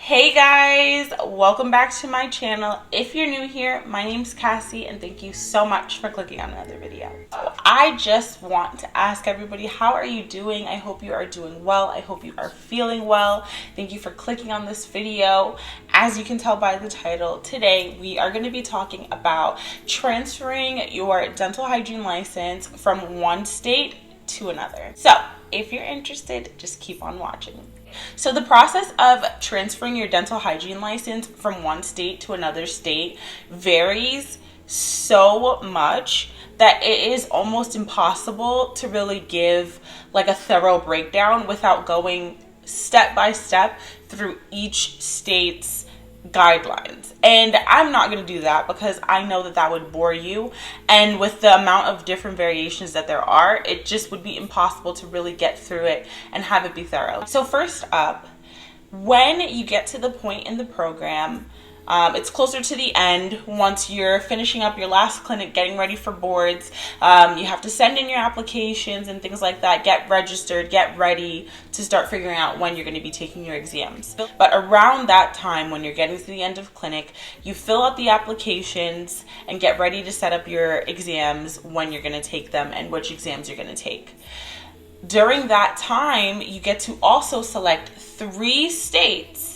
Hey guys, welcome back to my channel. If you're new here, my name's Cassie and thank you so much for clicking on another video. I just want to ask everybody, how are you doing? I hope you are doing well. I hope you are feeling well. Thank you for clicking on this video. As you can tell by the title, today we are going to be talking about transferring your dental hygiene license from one state to another. So if you're interested, just keep on watching. So the process of transferring your dental hygiene license from one state to another state varies so much that it is almost impossible to really give like a thorough breakdown without going step by step through each state's guidelines. And I'm not going to do that because I know that that would bore you, and with the amount of different variations that there are, it just would be impossible to really get through it and have it be thorough. So first up, when you get to the point in the program, it's closer to the end. Once you're finishing up your last clinic, getting ready for boards, you have to send in your applications and things like that, get registered, get ready to start figuring out when you're going to be taking your exams. But around that time, when you're getting to the end of clinic, you fill out the applications and get ready to set up your exams, when you're going to take them and which exams you're going to take. During that time, you get to also select 3 states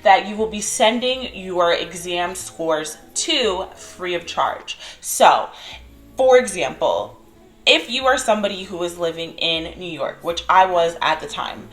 that you will be sending your exam scores to free of charge. So, for example, if you are somebody who is living in New York, which I was at the time,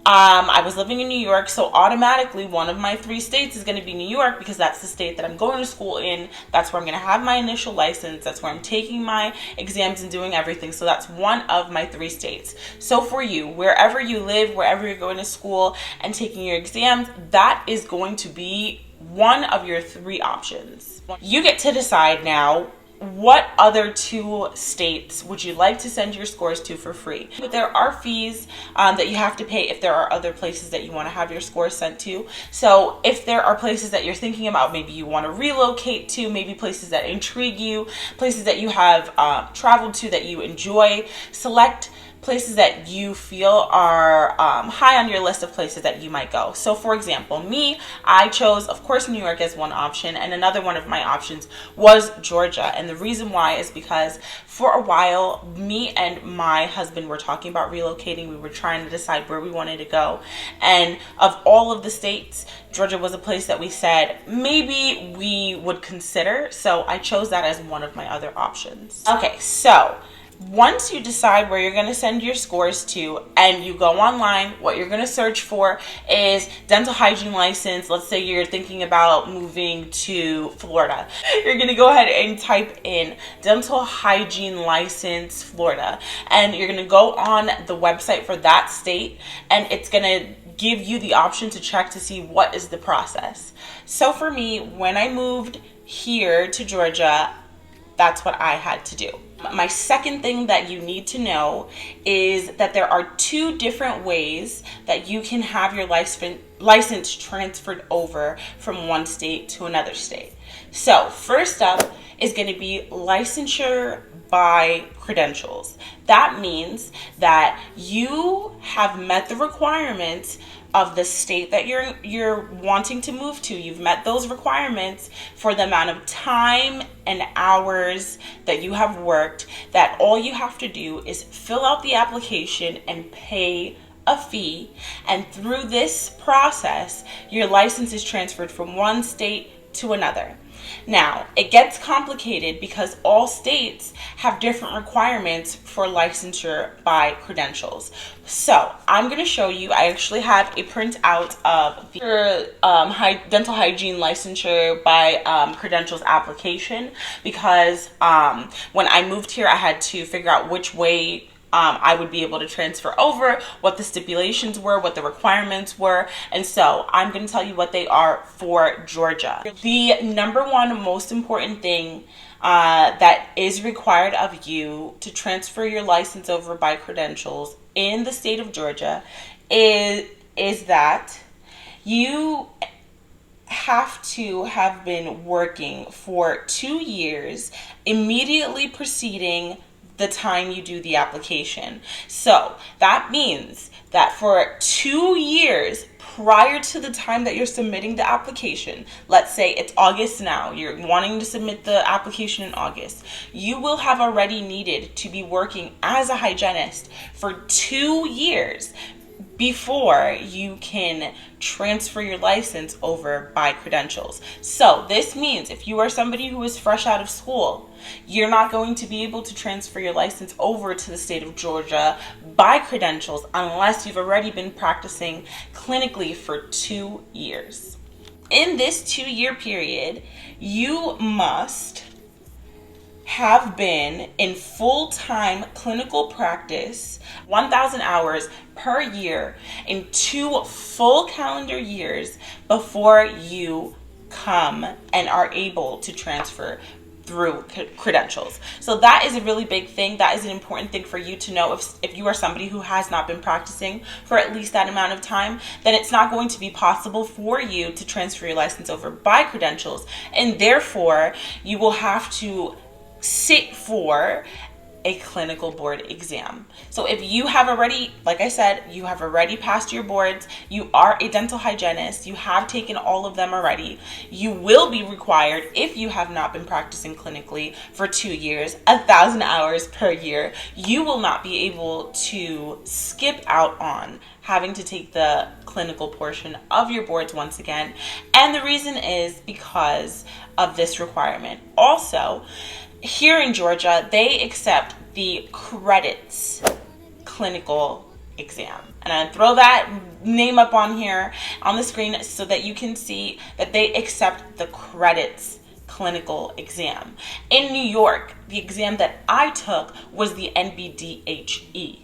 I was living in New York, so automatically one of my 3 states is going to be New York because that's the state that I'm going to school in. That's where I'm going to have my initial license. That's where I'm taking my exams and doing everything. So that's one of my 3 states. So for you, wherever you live, wherever you're going to school and taking your exams, that is going to be one of your 3 options. You get to decide now, what other 2 states would you like to send your scores to for free? But there are fees that you have to pay if there are other places that you want to have your scores sent to. So if there are places that you're thinking about, maybe you want to relocate to, maybe places that intrigue you, places that you have traveled to that you enjoy, select places that you feel are high on your list of places that you might go. So for example, I chose, of course, New York as one option, and another one of my options was Georgia. And the reason why is because for a while, me and my husband were talking about relocating. We were trying to decide where we wanted to go. And of all of the states, Georgia was a place that we said maybe we would consider. So I chose that as one of my other options. Okay, so once you decide where you're going to send your scores to and you go online, what you're going to search for is dental hygiene license. Let's say you're thinking about moving to Florida. You're going to go ahead and type in dental hygiene license Florida, and you're going to go on the website for that state, and it's going to give you the option to check to see what is the process. So for me, when I moved here to Georgia, that's what I had to do. My second thing that you need to know is that there are 2 different ways that you can have your license transferred over from one state to another state. So first up is going to be licensure by credentials. That means that you have met the requirements of the state that you're wanting to move to. You've met those requirements for the amount of time and hours that you have worked, that all you have to do is fill out the application and pay a fee. And through this process, your license is transferred from one state to another. Now, it gets complicated because all states have different requirements for licensure by credentials. So I'm going to show you, I actually have a printout of the dental hygiene licensure by credentials application, because when I moved here, I had to figure out which way I would be able to transfer over, what the stipulations were, what the requirements were, and so I'm going to tell you what they are for Georgia. The number one most important thing that is required of you to transfer your license over by credentials in the state of Georgia is that you have to have been working for 2 years immediately preceding the time you do the application. So that means that for 2 years prior to the time that you're submitting the application, let's say it's August now, you're wanting to submit the application in August, you will have already needed to be working as a hygienist for 2 years before you can transfer your license over by credentials. So this means if you are somebody who is fresh out of school, you're not going to be able to transfer your license over to the state of Georgia by credentials unless you've already been practicing clinically for 2 years. In this 2-year period, you must have been in full-time clinical practice 1,000 hours per year in 2 full calendar years before you come and are able to transfer through credentials. So that is a really big thing. That is an important thing for you to know. If you are somebody who has not been practicing for at least that amount of time, then it's not going to be possible for you to transfer your license over by credentials, and therefore you will have to sit for a clinical board exam. So if you have already, like I said, you have already passed your boards, you are a dental hygienist, you have taken all of them already, you will be required, if you have not been practicing clinically for 2 years, 1,000 hours per year, you will not be able to skip out on having to take the clinical portion of your boards once again. And the reason is because of this requirement. Also, here in Georgia, they accept the credits clinical exam. And I throw that name up on here on the screen so that you can see that they accept the credits clinical exam. In New York, the exam that I took was the NBDHE.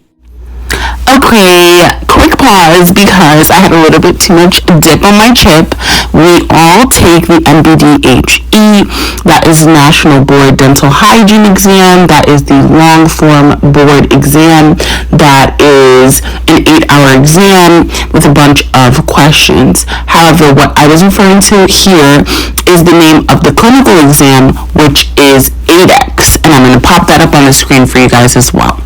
Okay, quick pause because I had a little bit too much dip on my chip. We all take the NBDHE, that is National Board Dental Hygiene Exam. That is the long form board exam. That is an 8-hour exam with a bunch of questions. However, what I was referring to here is the name of the clinical exam, which is ADEX, and I'm going to pop that up on the screen for you guys as well.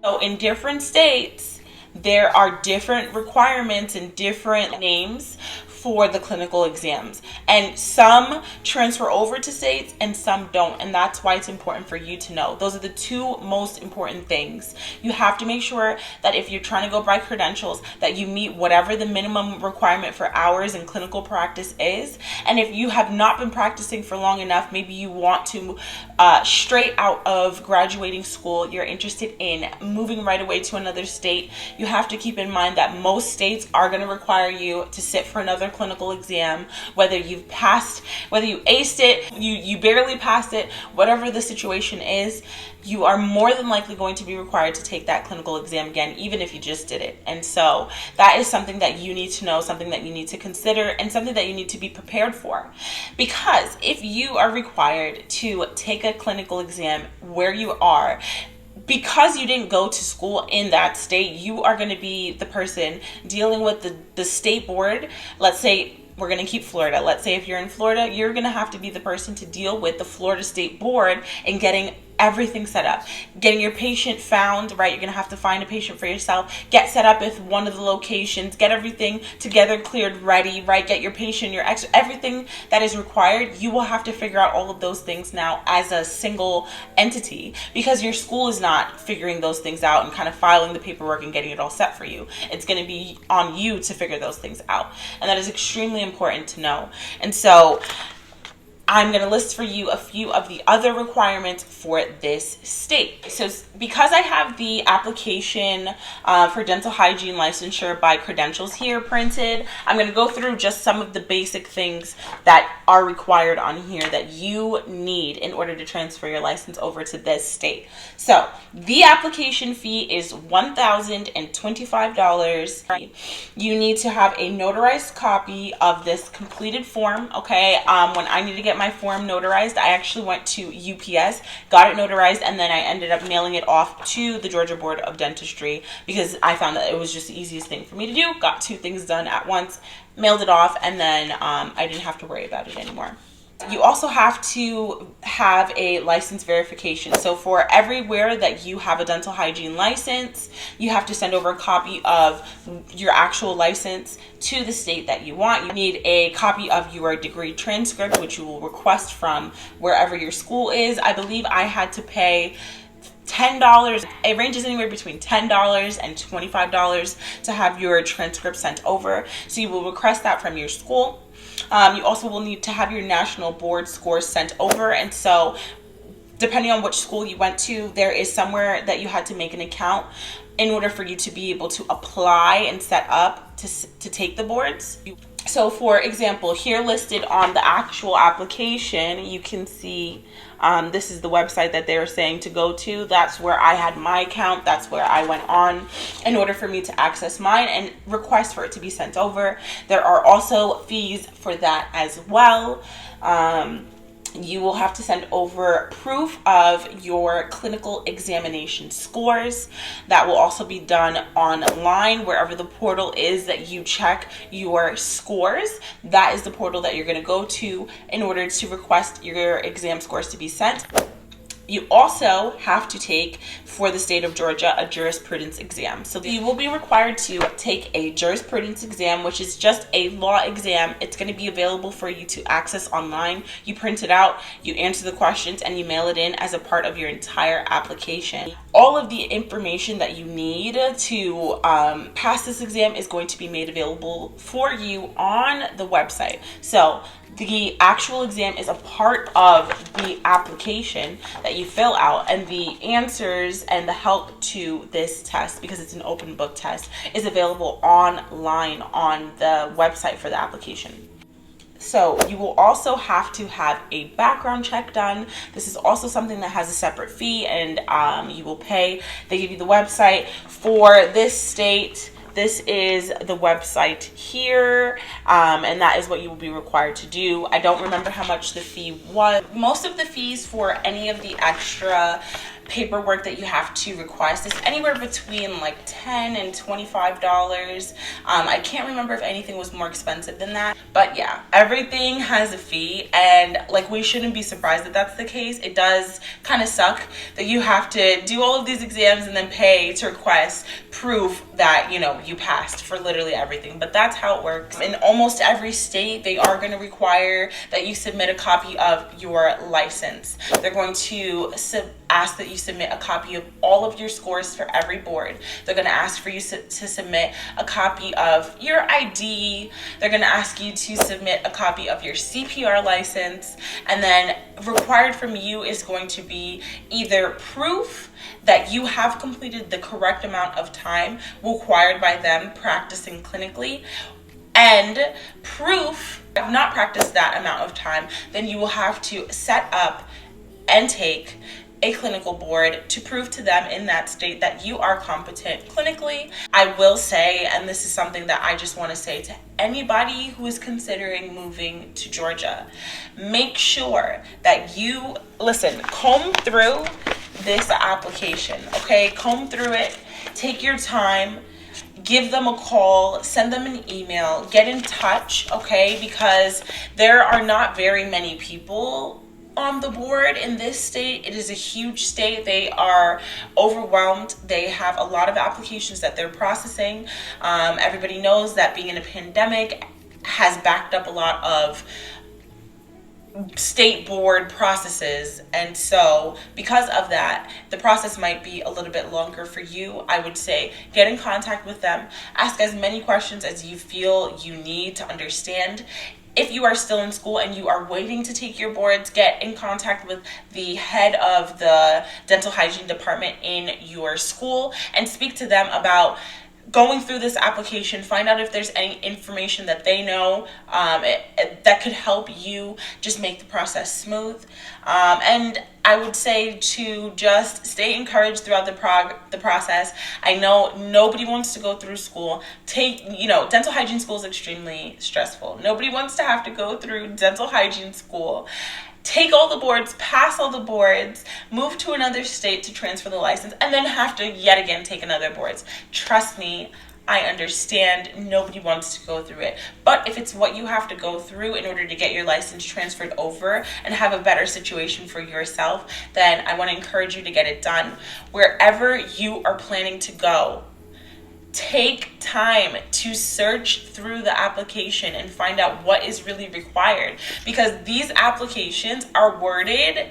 So in different states, there are different requirements and different names for the clinical exams, and some transfer over to states and some don't, and that's why it's important for you to know. Those are the 2 most important things. You have to make sure that if you're trying to go by credentials, that you meet whatever the minimum requirement for hours in clinical practice is. And if you have not been practicing for long enough, maybe you want to straight out of graduating school, you're interested in moving right away to another state, you have to keep in mind that most states are going to require you to sit for another clinical exam, whether you've passed, whether you aced it, you barely passed it, whatever the situation is, you are more than likely going to be required to take that clinical exam again, even if you just did it. And so that is something that you need to know, something that you need to consider, and something that you need to be prepared for. Because if you are required to take a clinical exam where you are, because you didn't go to school in that state, you are going to be the person dealing with the state board. Let's say we're going to keep Florida. Let's say if you're in Florida, you're going to have to be the person to deal with the Florida State Board and getting everything set up, getting your patient found, right? You're going to have to find a patient for yourself, get set up with one of the locations, get everything together, cleared, ready, right? Get your patient, your extra, everything that is required. You will have to figure out all of those things now as a single entity, because your school is not figuring those things out and kind of filing the paperwork and getting it all set for you. It's going to be on you to figure those things out. And that is extremely important to know. And so I'm going to list for you a few of the other requirements for this state. So because I have the application for dental hygiene licensure by credentials here printed, I'm going to go through just some of the basic things that are required on here that you need in order to transfer your license over to this state. So the application fee is $1,025. You need to have a notarized copy of this completed form, okay? When I need to get my form notarized, I actually went to UPS, got it notarized, and then I ended up mailing it off to the Georgia Board of Dentistry because I found that it was just the easiest thing for me to do. Got 2 things done at once, mailed it off, and then I didn't have to worry about it anymore. You also have to have a license verification. So for everywhere that you have a dental hygiene license, you have to send over a copy of your actual license to the state that you want. You need a copy of your degree transcript, which you will request from wherever your school is. I believe I had to pay $10. It ranges anywhere between $10 and $25 to have your transcript sent over. So you will request that from your school. You also will need to have your national board scores sent over. And so depending on which school you went to, there is somewhere that you had to make an account in order for you to be able to apply and set up to take the boards. So for example, here listed on the actual application, you can see this is the website that they were saying to go to. That's where I had my account. That's where I went on in order for me to access mine and request for it to be sent over. There are also fees for that as well. You will have to send over proof of your clinical examination scores. That will also be done online, wherever the portal is that you check your scores. That is the portal that you're going to go to in order to request your exam scores to be sent. You also have to take, for the state of Georgia, a jurisprudence exam. So you will be required to take a jurisprudence exam, which is just a law exam. It's going to be available for you to access online. You print it out, you answer the questions, and you mail it in as a part of your entire application. All of the information that you need to pass this exam is going to be made available for you on the website. So the actual exam is a part of the application that you fill out, and the answers and the help to this test, because it's an open book test, is available online on the website for the application. So you will also have to have a background check done. This is also something that has a separate fee, and you will pay. They give you the website for this state. This is the website here, and that is what you will be required to do. I don't remember how much the fee was. Most of the fees for any of the extra paperwork that you have to request is anywhere between like $10 and $25. I can't remember if anything was more expensive than that, but yeah, everything has a fee, and like, we shouldn't be surprised that that's the case. It does kind of suck that you have to do all of these exams and then pay to request proof that, you know, you passed for literally everything, but that's how it works. In almost every state, they are going to require that you submit a copy of your license. They're going to ask that you submit a copy of all of your scores for every board. They're going to ask for you to submit a copy of your ID. They're going to ask you to submit a copy of your CPR license, and then required from you is going to be either proof that you have completed the correct amount of time required by them practicing clinically, and proof if you have not practiced that amount of time, then you will have to set up and take a clinical board to prove to them in that state that you are competent clinically. I will say, and this is something that I just want to say to anybody who is considering moving to Georgia, make sure that you comb through this application, okay? Comb through it, take your time, give them a call, send them an email, get in touch, okay? Because there are not very many people on the board in this state. It is a huge state. They are overwhelmed. They have a lot of applications that they're processing. Everybody knows that being in a pandemic has backed up a lot of state board processes, and so because of that, the process might be a little bit longer for you. I would say get in contact with them, ask as many questions as you feel you need to understand. If you are still in school and you are waiting to take your boards, get in contact with the head of the dental hygiene department in your school and speak to them about going through this application. Find out if there's any information that they know that could help you just make the process smooth. And I would say to just stay encouraged throughout the process. I know nobody wants to go through school. Dental hygiene school is extremely stressful. Nobody wants to have to go through dental hygiene school, take all the boards, pass all the boards, move to another state to transfer the license, and then have to yet again take another boards. Trust me, I understand nobody wants to go through it. But if it's what you have to go through in order to get your license transferred over and have a better situation for yourself, then I want to encourage you to get it done. Wherever you are planning to go, take time to search through the application and find out what is really required, because these applications are worded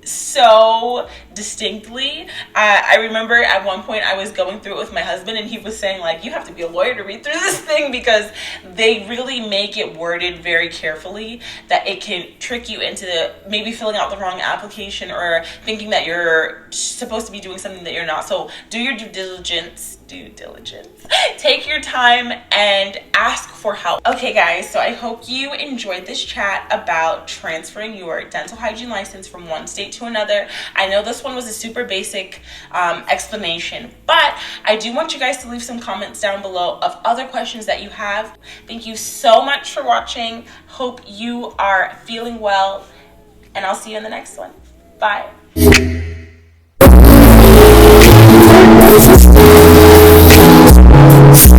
so distinctly. I remember at one point I was going through it with my husband, and he was saying, like, you have to be a lawyer to read through this thing, because they really make it worded very carefully that it can trick you into maybe filling out the wrong application or thinking that you're supposed to be doing something that you're not. So do your due diligence. Take your time and ask for help. Okay guys, so I hope you enjoyed this chat about transferring your dental hygiene license from one state to another. I know this one was a super basic explanation, but I do want you guys to leave some comments down below of other questions that you have. Thank you so much for watching. Hope you are feeling well, and I'll see you in the next one. Bye.